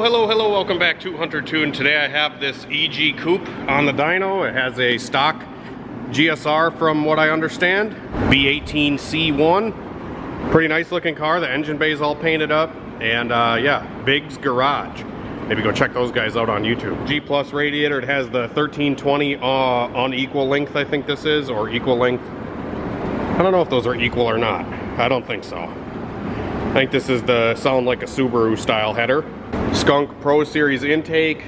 Hello, welcome back to Hunter Tune. Today I have this EG Coupe on the dyno. It has a stock GSR from what I understand, B18C1. Pretty nice looking car. The engine bay is all painted up, and yeah, Big's Garage. Maybe go check those guys out on YouTube. G Plus radiator. It has the 1320 on equal length, I think this is, or equal length. I don't know if those are equal or not. I don't think so. I think this is the sound like a Subaru style header. Skunk Pro Series intake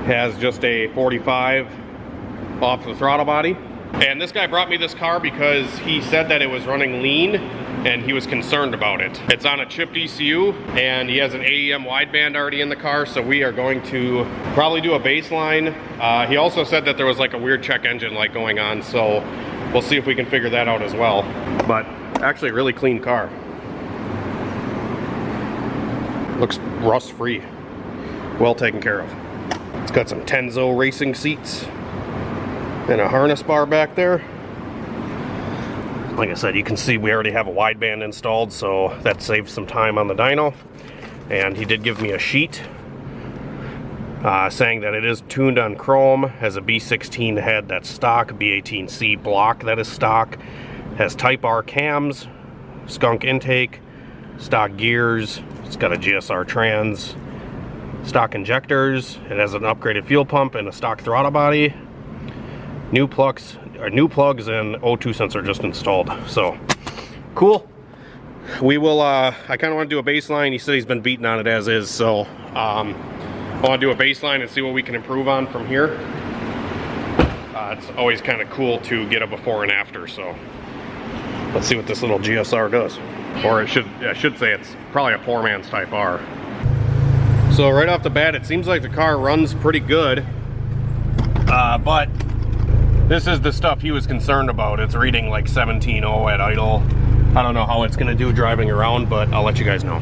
has just a 45 off the throttle body. And this guy brought me this car because he said that it was running lean and he was concerned about it. It's on a chipped ECU and he has an AEM wideband already in the car, so we are going to probably do a baseline. He also said that there was like a weird check engine light going on, so we'll see if we can figure that out as well. But actually a really clean car. Looks rust free, well taken care of. It's got some Tenzo racing seats and a harness bar back there. Like I said, you can see we already have a wideband installed, so that saves some time on the dyno. And he did give me a sheet saying that it is tuned on chrome, has a B16 head that's stock, B18C block that is stock, has Type R cams, skunk intake, stock gears. It's got a GSR trans, stock injectors. It has an upgraded fuel pump and a stock throttle body. New plugs and O2 sensor just installed. So cool. We will. I kind of want to do a baseline. He said he's been beating on it as is, so I want to do a baseline and see what we can improve on from here. It's always kind of cool to get a before and after. So let's see what this little GSR does. Or I should say it's probably a poor man's Type R. So right off the bat, it seems like the car runs pretty good. But this is the stuff he was concerned about. It's reading like 17.0 at idle. I don't know how it's gonna do driving around, but I'll let you guys know.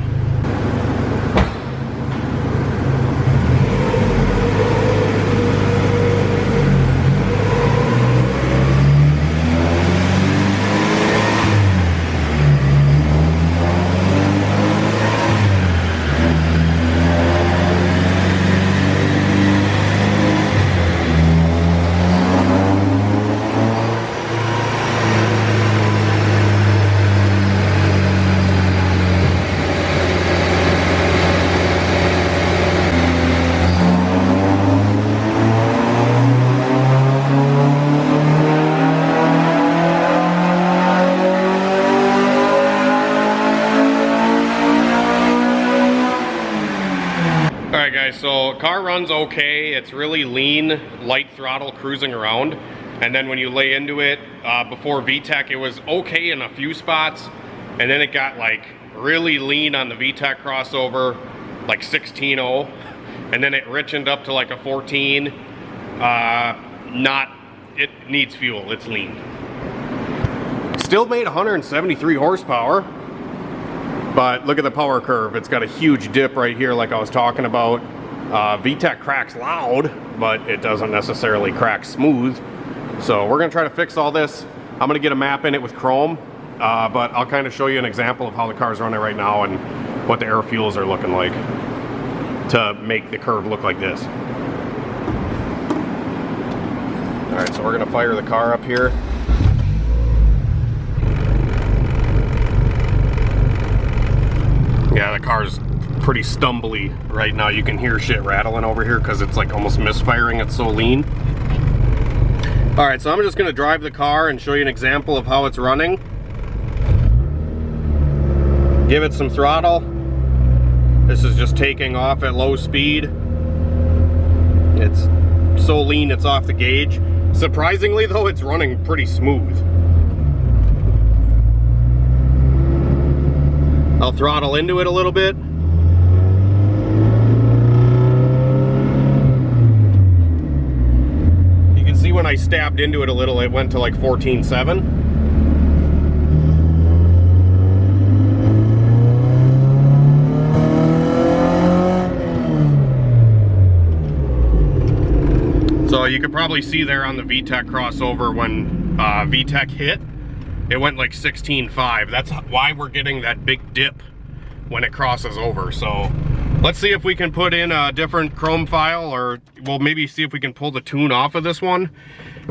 So car runs okay. It's really lean, light throttle cruising around. And then when you lay into it, before VTEC, it was okay in a few spots. And then it got like really lean on the VTEC crossover, like 16.0. And then it richened up to like a 14. It needs fuel, it's lean. Still made 173 horsepower. But look at the power curve. It's got a huge dip right here like I was talking about. VTEC cracks loud, but it doesn't necessarily crack smooth. So we're gonna try to fix all this. I'm gonna get a map in it with chrome, but I'll kind of show you an example of how the car's running right now and what the air fuels are looking like to make the curve look like this. All right, so we're gonna fire the car up here. Yeah, the car's pretty stumbly right now. You can hear shit rattling over here because it's like almost misfiring. It's so lean. All right, so I'm just gonna drive the car and show you an example of how it's running. Give it some throttle. This is just taking off at low speed. It's so lean it's off the gauge. Surprisingly though, it's running pretty smooth. I'll throttle into it a little bit. You can see when I stabbed into it a little, it went to like 14.7. So you could probably see there on the VTEC crossover when VTEC hit, it went like 16.5. That's why we're getting that big dip when it crosses over. So Let's see if we can put in a different chrome file, or we'll maybe see if we can pull the tune off of this one.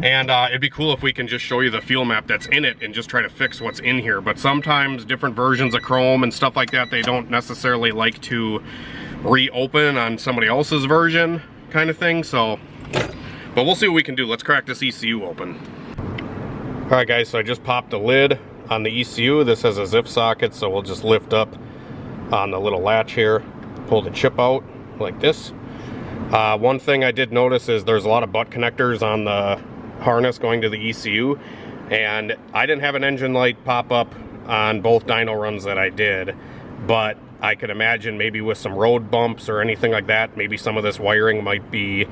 And it'd be cool if we can just show you the fuel map that's in it and just try to fix what's in here. But sometimes different versions of Chrome and stuff like that, they don't necessarily like to reopen on somebody else's version kind of thing. So, but we'll see what we can do. Let's crack this ECU open. All right guys, so I just popped the lid on the ECU. This has a zip socket, so we'll just lift up on the little latch here, pull the chip out like this. One thing I did notice is there's a lot of butt connectors on the harness going to the ECU, and I didn't have an engine light pop up on both dyno runs that I did, but I could imagine maybe with some road bumps or anything like that, maybe some of this wiring might be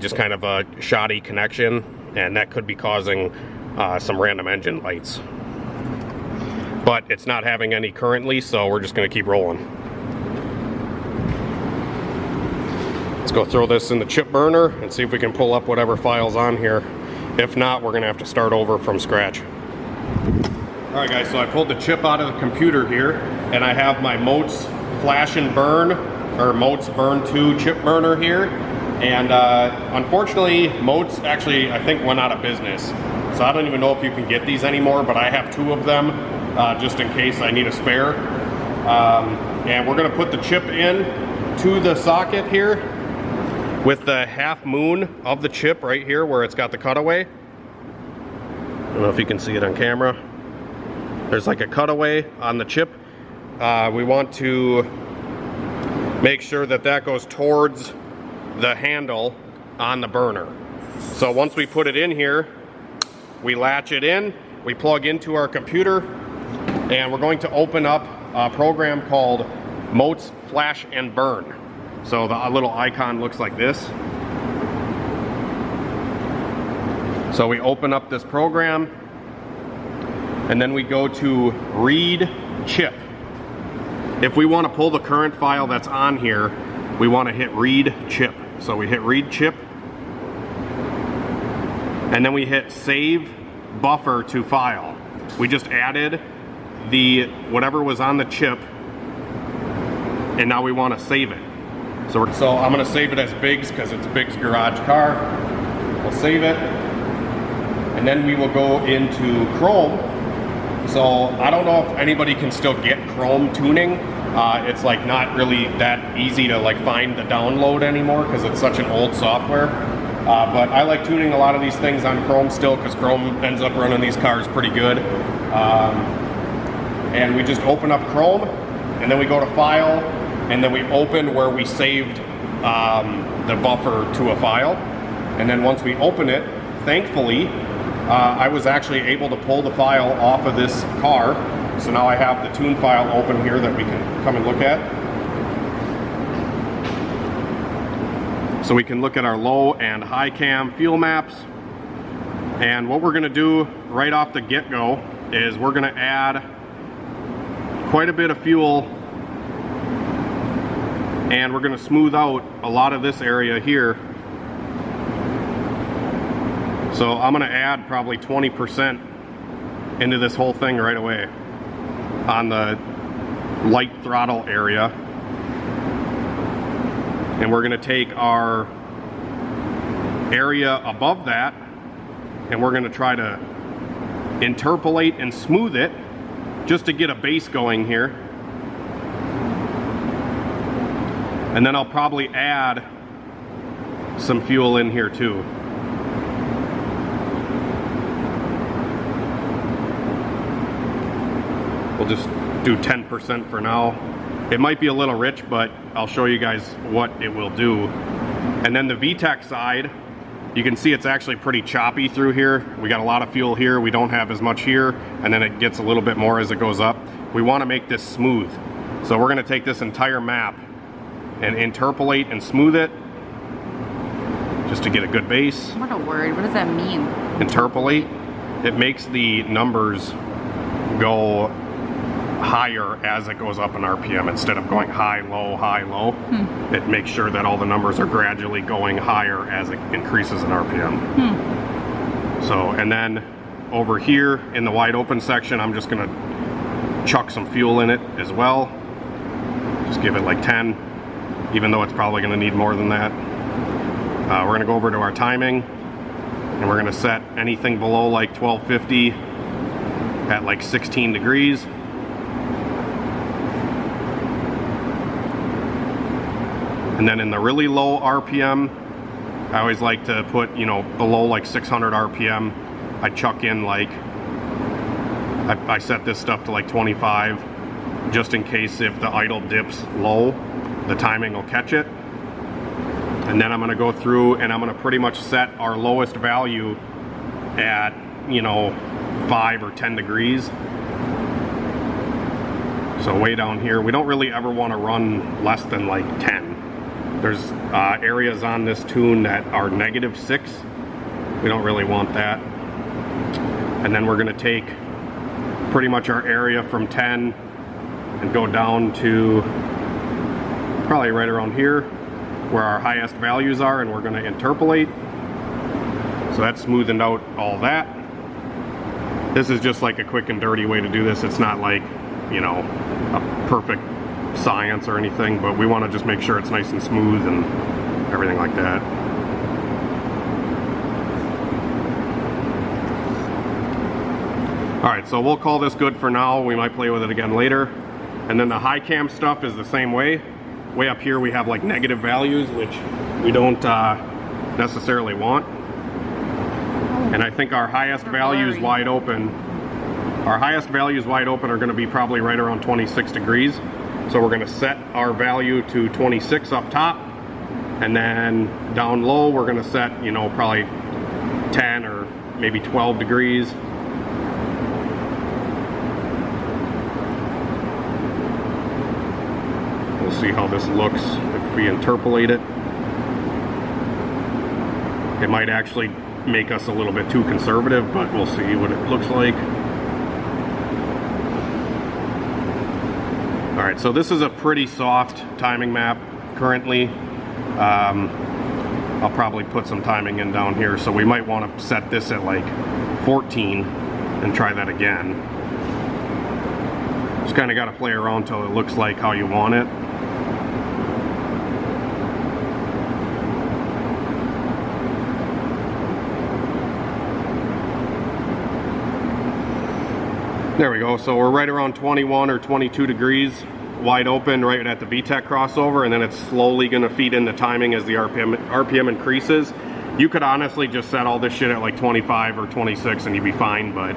just kind of a shoddy connection, and that could be causing some random engine lights. But it's not having any currently, so we're just going to keep rolling. Let's go throw this in the chip burner and see if we can pull up whatever file's on here. If not, we're going to have to start over from scratch. Alright guys, so I pulled the chip out of the computer here, and I have my Motes Flash and Burn, or Motes Burn 2 chip burner here. And unfortunately, Motes actually, I think, went out of business. So I don't even know if you can get these anymore, but I have 2 of them, just in case I need a spare. And we're going to put the chip in to the socket here with the half moon of the chip right here where it's got the cutaway. I don't know if you can see it on camera. There's like a cutaway on the chip. We want to make sure that that goes towards the handle on the burner. So once we put it in here, we latch it in, we plug into our computer, and we're going to open up a program called Motes Flash and Burn. So the little icon looks like this. So we open up this program, and then we go to read chip. If we want to pull the current file that's on here, we want to hit read chip. So we hit read chip, and then we hit save buffer to file. We just added the whatever was on the chip, and now we want to save it. So I'm going to save it as Biggs because it's Biggs garage car. We'll save it, and then we will go into Chrome. So I don't know if anybody can still get Chrome tuning. It's like not really that easy to like find the download anymore because it's such an old software. But I like tuning a lot of these things on Chrome still because Chrome ends up running these cars pretty good. And we just open up Chrome, and then we go to File, and then we open where we saved the buffer to a file. And then once we open it, thankfully, I was actually able to pull the file off of this car. So now I have the tune file open here that we can come and look at. So we can look at our low and high cam fuel maps. And what we're going to do right off the get-go is we're going to add quite a bit of fuel, and we're going to smooth out a lot of this area here. So I'm going to add probably 20% into this whole thing right away on the light throttle area. And we're going to take our area above that, and we're going to try to interpolate and smooth it just to get a base going here. And then I'll probably add some fuel in here too. We'll just do 10% for now. It might be a little rich, but I'll show you guys what it will do. And then the VTEC side, you can see it's actually pretty choppy through here. We got a lot of fuel here, we don't have as much here, and then it gets a little bit more as it goes up. We want to make this smooth. So we're going to take this entire map and interpolate and smooth it just to get a good base. What a word, what does that mean? Interpolate? It makes the numbers go higher as it goes up in RPM instead of going high, low. It makes sure that all the numbers are gradually going higher as it increases in RPM. So, and then over here in the wide open section, I'm just gonna chuck some fuel in it as well. Just give it like 10. even though it's probably going to need more than that. We're going to go over to our timing, and we're going to set anything below like 1250 at like 16 degrees. And then in the really low RPM, I always like to put, you know, below like 600 RPM, I chuck in like, I set this stuff to like 25, just in case if the idle dips low, the timing will catch it. And then I'm going to go through and I'm going to pretty much set our lowest value at, you know, 5 or 10 degrees. So way down here, we don't really ever want to run less than like 10. There's areas on this tune that are -6. We don't really want that. And then we're going to take pretty much our area from 10 and go down to probably right around here where our highest values are, and we're going to interpolate. So that's smoothing out all that. This is just like a quick and dirty way to do this. It's not like, you know, a perfect science or anything, but we want to just make sure it's nice and smooth and everything like that. Alright, so we'll call this good for now. We might play with it again later. And then the high cam stuff is the same way. Way up here we have like negative values, which we don't necessarily want. And I think our highest values wide open, are going to be probably right around 26 degrees. So we're going to set our value to 26 up top, and then down low we're going to set, you know, probably 10 or maybe 12 degrees. We'll see how this looks if we interpolate it. It might actually make us a little bit too conservative, but we'll see what it looks like. Alright, so this is a pretty soft timing map currently. I'll probably put some timing in down here, so we might want to set this at like 14 and try that again. Just kind of got to play around till it looks like how you want it. There we go, so we're right around 21 or 22 degrees wide open right at the VTEC crossover, and then it's slowly going to feed into timing as the RPM increases. You could honestly just set all this shit at like 25 or 26 and you'd be fine, but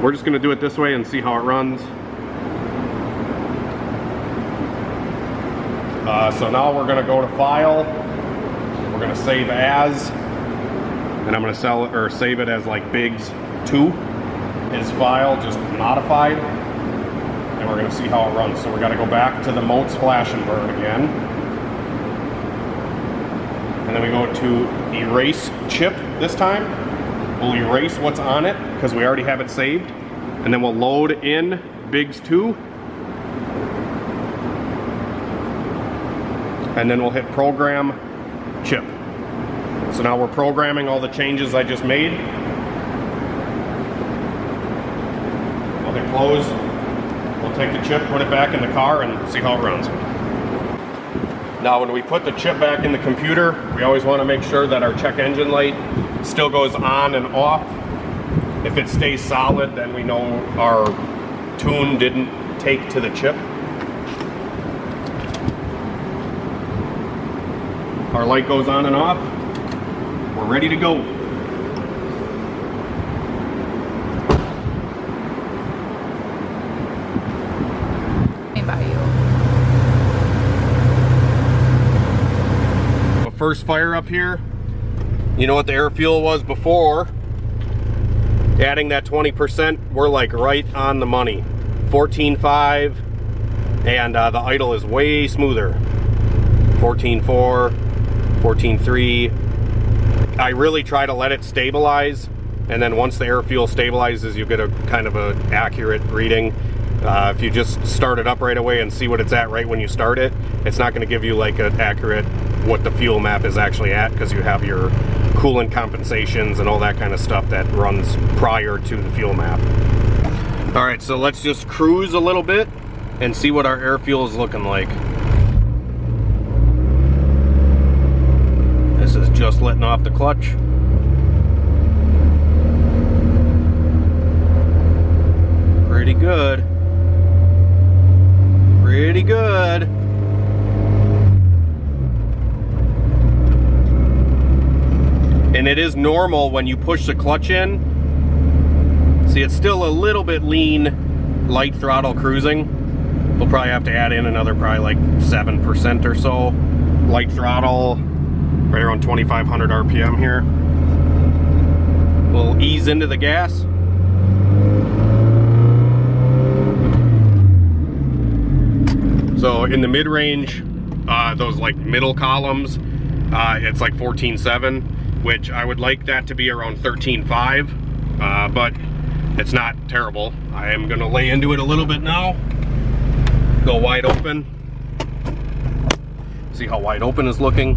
we're just going to do it this way and see how it runs. So now we're going to go to File, we're going to save as, and I'm going to save it as like Biggs 2. Is file just modified, and we're going to see how it runs. So we're going to go back to the Motes Flash and Burn again, and then we go to erase chip this time. We'll erase what's on it because we already have it saved, and then we'll load in Biggs 2, and then we'll hit program chip. So now we're programming all the changes I just made. We'll hit close, we'll take the chip, put it back in the car, and see how it runs. Now when we put the chip back in the computer, we always want to make sure that our check engine light still goes on and off. If it stays solid, then we know our tune didn't take to the chip. Our light goes on and off. We're ready to go. First fire up here, you know what the air fuel was before. Adding that 20%, we're like right on the money. 14.5, and the idle is way smoother. 14.4, 14.3. I really try to let it stabilize, and then once the air fuel stabilizes, you get a kind of an accurate reading. If you just start it up right away and see what it's at right when you start it, it's not going to give you like an accurate what the fuel map is actually at, because you have your coolant compensations and all that kind of stuff that runs prior to the fuel map. Alright, so let's just cruise a little bit and see what our air fuel is looking like. just letting off the clutch. Pretty good. Pretty good. And it is normal when you push the clutch in. See, it's still a little bit lean, light throttle cruising. We'll probably have to add in another probably like 7% or so. Light throttle, right around 2,500 RPM here. We'll ease into the gas. So in the mid-range, those like middle columns, it's like 14.7, which I would like that to be around 13.5, but it's not terrible. I am gonna lay into it a little bit now. Go wide open. See how wide open is looking.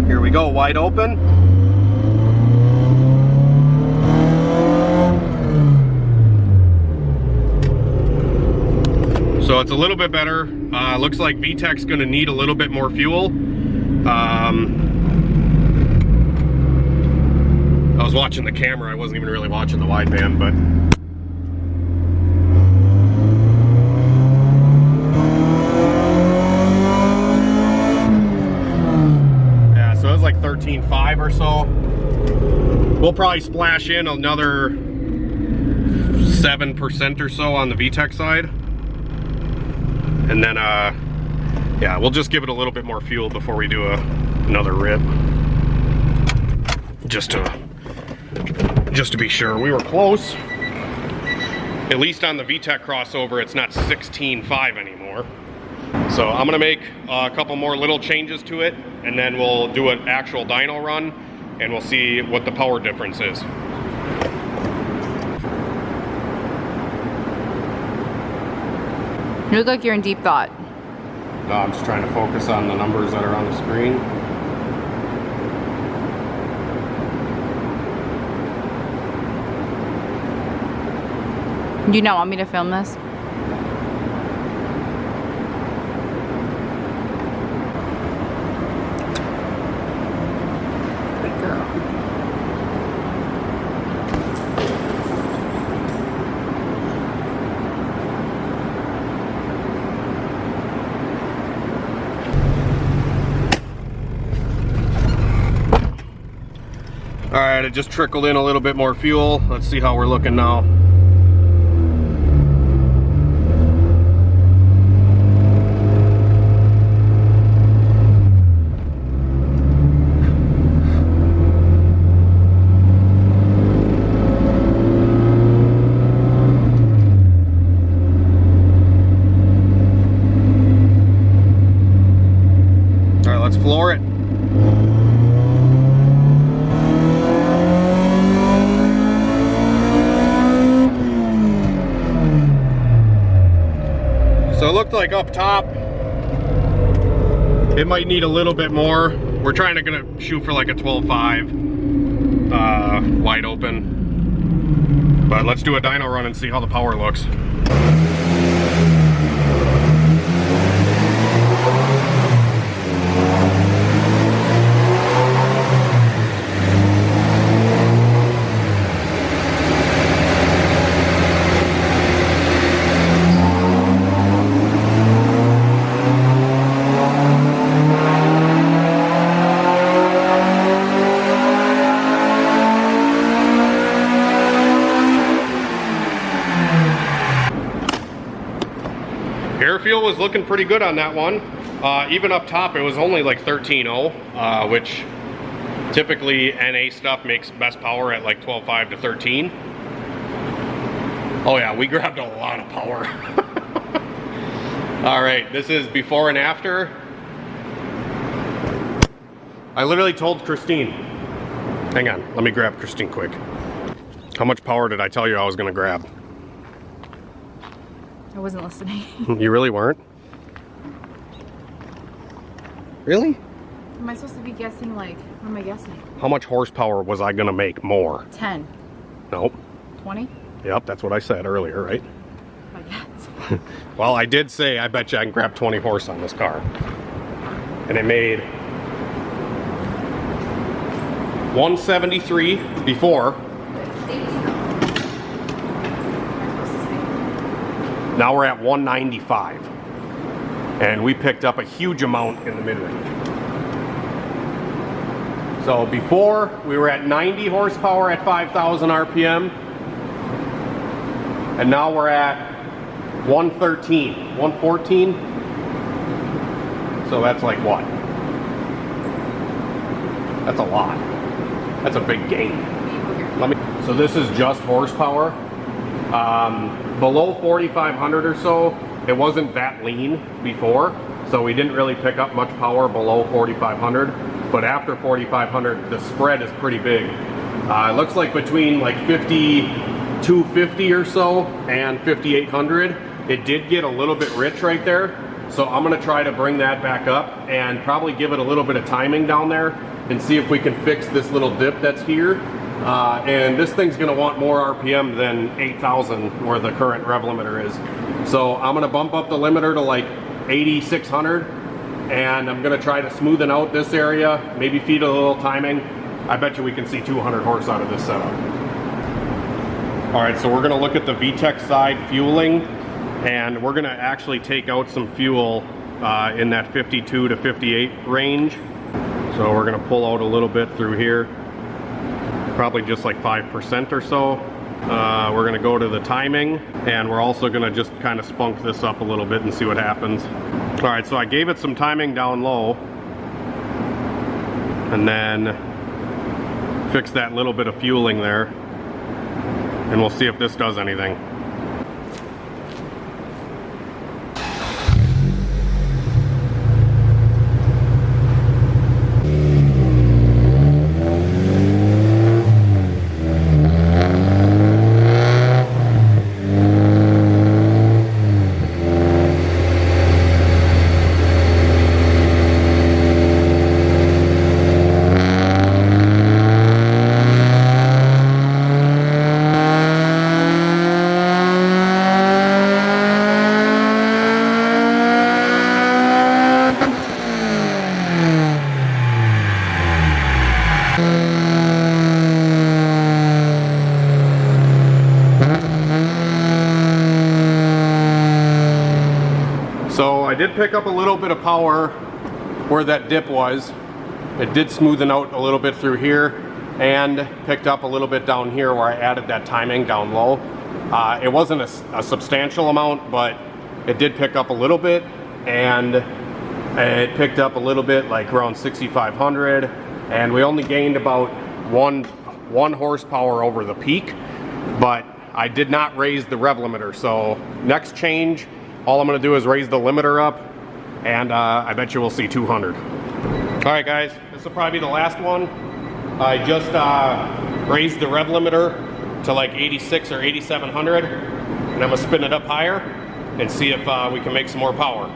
Here we go, wide open. So it's a little bit better. Looks like VTEC's gonna need a little bit more fuel. I was watching the camera, I wasn't even really watching the wideband, but yeah, so it was like 13.5 or so. We'll probably splash in another 7% or so on the VTEC side. And then, yeah, we'll just give it a little bit more fuel before we do another rip. Just to be sure. We were close. At least on the VTEC crossover, it's not 16.5 anymore. So I'm gonna make a couple more little changes to it, and then we'll do an actual dyno run, and we'll see what the power difference is. You look like you're in deep thought. No, I'm just trying to focus on the numbers that are on the screen. Do you not want me to film this? Good girl. All right, it just trickled in a little bit more fuel. Let's see how we're looking now. All right, let's floor it. So it looked like up top, it might need a little bit more. We're trying to gonna shoot for like a 12.5 wide open. But let's do a dyno run and see how the power looks. Air fuel was looking pretty good on that one. Even up top, it was only like 13.0, which typically NA stuff makes best power at like 12.5 to 13. Oh yeah, we grabbed a lot of power. All right, this is before and after. I literally told Christine, hang on, let me grab Christine quick. How much power did I tell you I was gonna grab? I wasn't listening. You really weren't? Really? Am I supposed to be guessing, like, what am I guessing? How much horsepower was I gonna make more? 10. Nope. 20? Yep, that's what I said earlier, right? I guess. Well, I did say I bet you I can grab 20 horse on this car. And it made 173 before. Now we're at 195. And we picked up a huge amount in the mid-range. So before, we were at 90 horsepower at 5,000 RPM. And now we're at 113, 114. So that's like what? That's a lot. That's a big gain. So this is just horsepower. Below 4,500 or so, it wasn't that lean before, so we didn't really pick up much power below 4,500. But after 4,500, the spread is pretty big. It looks like between like 5,250 or so and 5,800, it did get a little bit rich right there. So I'm gonna try to bring that back up and probably give it a little bit of timing down there and see if we can fix this little dip that's here. And this thing's gonna want more RPM than 8,000 where the current rev limiter is. So I'm gonna bump up the limiter to like 8,600 and I'm gonna try to smoothen out this area, maybe feed it a little timing. I bet you we can see 200 horse out of this setup. All right, so we're gonna look at the VTEC side fueling, and we're gonna actually take out some fuel in that 52 to 58 range. So we're gonna pull out a little bit through here, probably just like 5% or so. We're gonna go to the timing, and we're also gonna just kind of spunk this up a little bit and see what happens. All right, so I gave it some timing down low, and then fix that little bit of fueling there, and we'll see if this does anything. So I did pick up a little bit of power where that dip was. It did smoothen out a little bit through here and picked up a little bit down here where I added that timing down low. It wasn't a substantial amount, but it did pick up a little bit, and it picked up a little bit like around 6,500, and we only gained about one horsepower over the peak, but I did not raise the rev limiter. So next change, all I'm gonna do is raise the limiter up, and I bet you we'll see 200. All right guys, this will probably be the last one. I just raised the rev limiter to like 86 or 8,700, and I'm gonna spin it up higher and see if we can make some more power.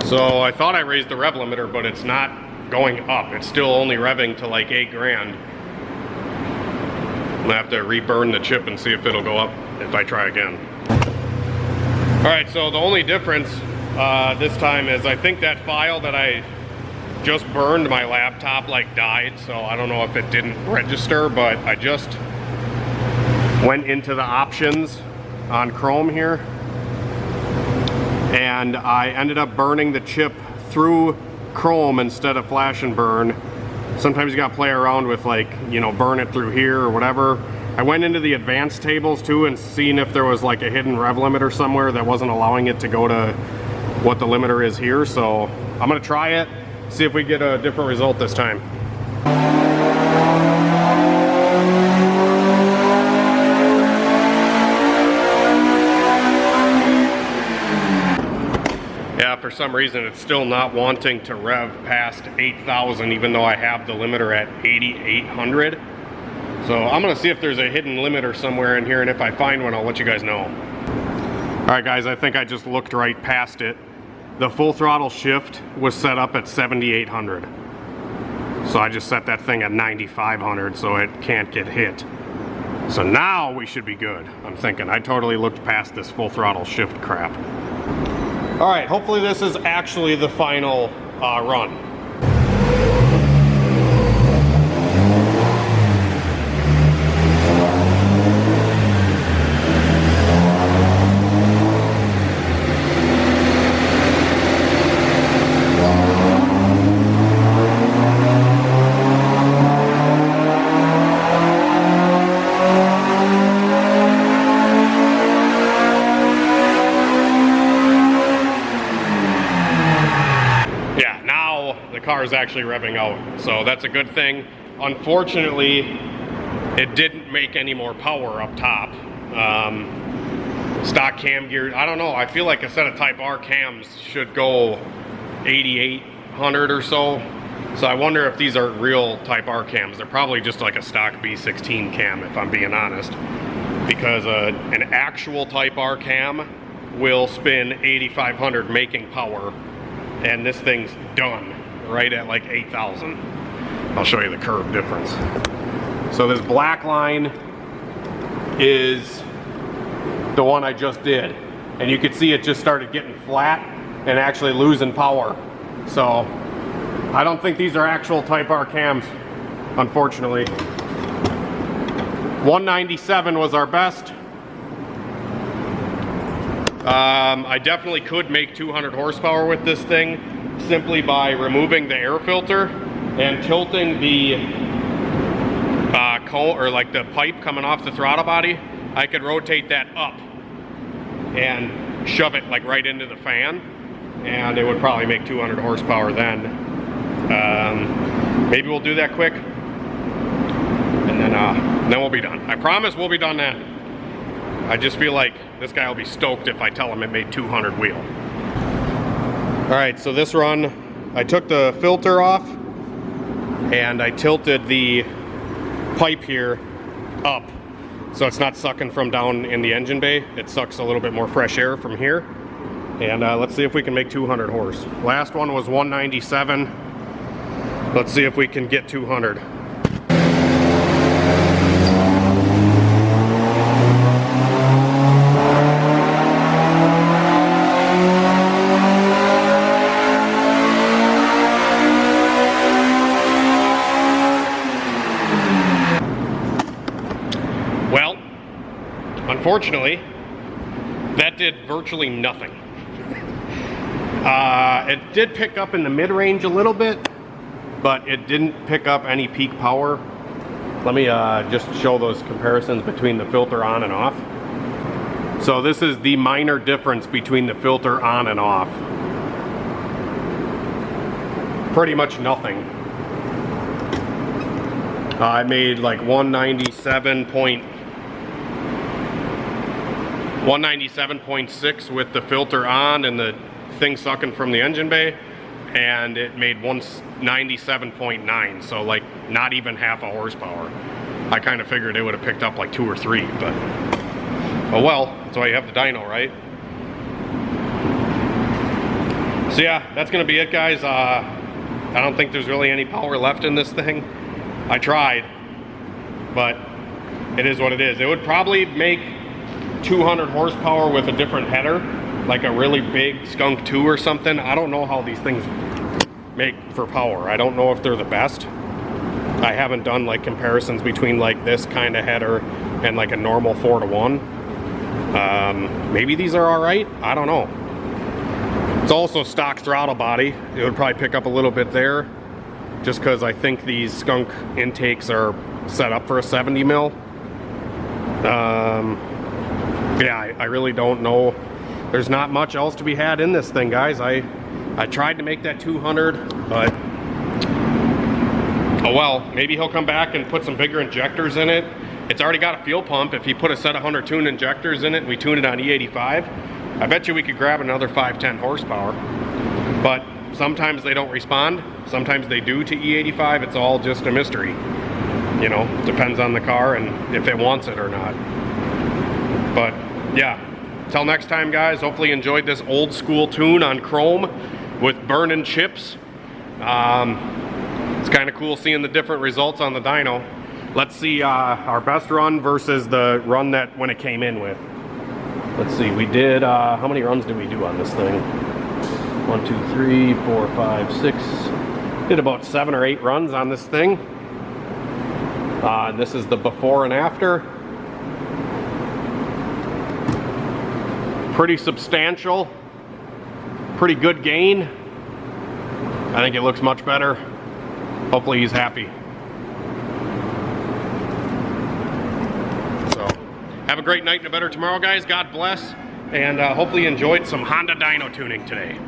So I thought I raised the rev limiter, but it's not going up. It's still only revving to like 8 grand. I'm gonna have to reburn the chip and see if it'll go up if I try again. All right, so the only difference this time is I think that file that I just burned, my laptop like died, so I don't know if it didn't register, but I just went into the options on Chrome here, and I ended up burning the chip through Chrome instead of flash and burn. Sometimes you gotta play around with, like, you know, burn it through here or whatever. I went into the advanced tables too and seen if there was like a hidden rev limiter somewhere that wasn't allowing it to go to what the limiter is here. So I'm gonna try it, see if we get a different result this time. Yeah, for some reason it's still not wanting to rev past 8,000 even though I have the limiter at 8,800. So I'm gonna see if there's a hidden limiter somewhere in here, and if I find one, I'll let you guys know. All right, guys, I think I just looked right past it. The full throttle shift was set up at 7,800. So I just set that thing at 9,500 so it can't get hit. So now we should be good, I'm thinking. I totally looked past this full throttle shift crap. All right, hopefully this is actually the final run. Is actually revving out, so that's a good thing. Unfortunately, it didn't make any more power up top. Stock cam gear, I don't know, I feel like a set of Type R cams should go 8,800 or so. So I wonder if these are real Type R cams. They're probably just like a stock B16 cam, if I'm being honest, because an actual Type R cam will spin 8,500 making power, and this thing's done right at like 8,000. I'll show you the curve difference. So this black line is the one I just did, and you could see it just started getting flat and actually losing power. So I don't think these are actual Type R cams, unfortunately. 197 was our best. I definitely could make 200 horsepower with this thing, simply by removing the air filter and tilting the cone, or like the pipe coming off the throttle body. I could rotate that up and shove it like right into the fan, and it would probably make 200 horsepower then. Maybe we'll do that quick, and then we'll be done. I promise we'll be done then. I just feel like this guy will be stoked if I tell him it made 200 wheel. All right, so this run, I took the filter off and I tilted the pipe here up so it's not sucking from down in the engine bay. It sucks a little bit more fresh air from here. And let's see if we can make 200 horse. Last one was 197. Let's see if we can get 200. Unfortunately, that did virtually nothing. It did pick up in the mid-range a little bit, but it didn't pick up any peak power. Let me just show those comparisons between the filter on and off. So this is the minor difference between the filter on and off. Pretty much nothing. I made like 197.6 with the filter on and the thing sucking from the engine bay, and it made 197.9, so like not even half a horsepower. I kind of figured it would have picked up like 2 or 3, but oh well, that's why you have the dyno, right? So yeah, that's gonna be it, guys. I don't think there's really any power left in this thing. I tried, but it is what it is. It would probably make 200 horsepower with a different header, like a really big Skunk 2 or something. I don't know how these things make for power. I don't know if they're the best. I haven't done like comparisons between like this kind of header and like a normal 4-to-1. Maybe these are all right. I don't know. It's also stock throttle body. It would probably pick up a little bit there, just because I think these Skunk intakes are set up for a 70 mil. Yeah, I really don't know. There's not much else to be had in this thing, guys. I tried to make that 200, but oh well. Maybe he'll come back and put some bigger injectors in it. It's already got a fuel pump. If he put a set of 100 tune injectors in it and we tune it on E85, I bet you we could grab another 510 horsepower. But sometimes they don't respond. Sometimes they do to E85. It's all just a mystery. You know, depends on the car and if it wants it or not. But yeah, till next time guys, hopefully you enjoyed this old school tune on chrome with burning chips. It's kind of cool seeing the different results on the dyno. Let's see our best run versus the run that when it came in with. Let's see, we did, how many runs did we do on this thing? 1, 2, 3, 4, 5, 6. Did about 7 or 8 runs on this thing. This is the before and after. Pretty substantial. Pretty good gain. I think it looks much better. Hopefully he's happy. So, have a great night and a better tomorrow, guys. God bless. And hopefully you enjoyed some Honda dyno tuning today.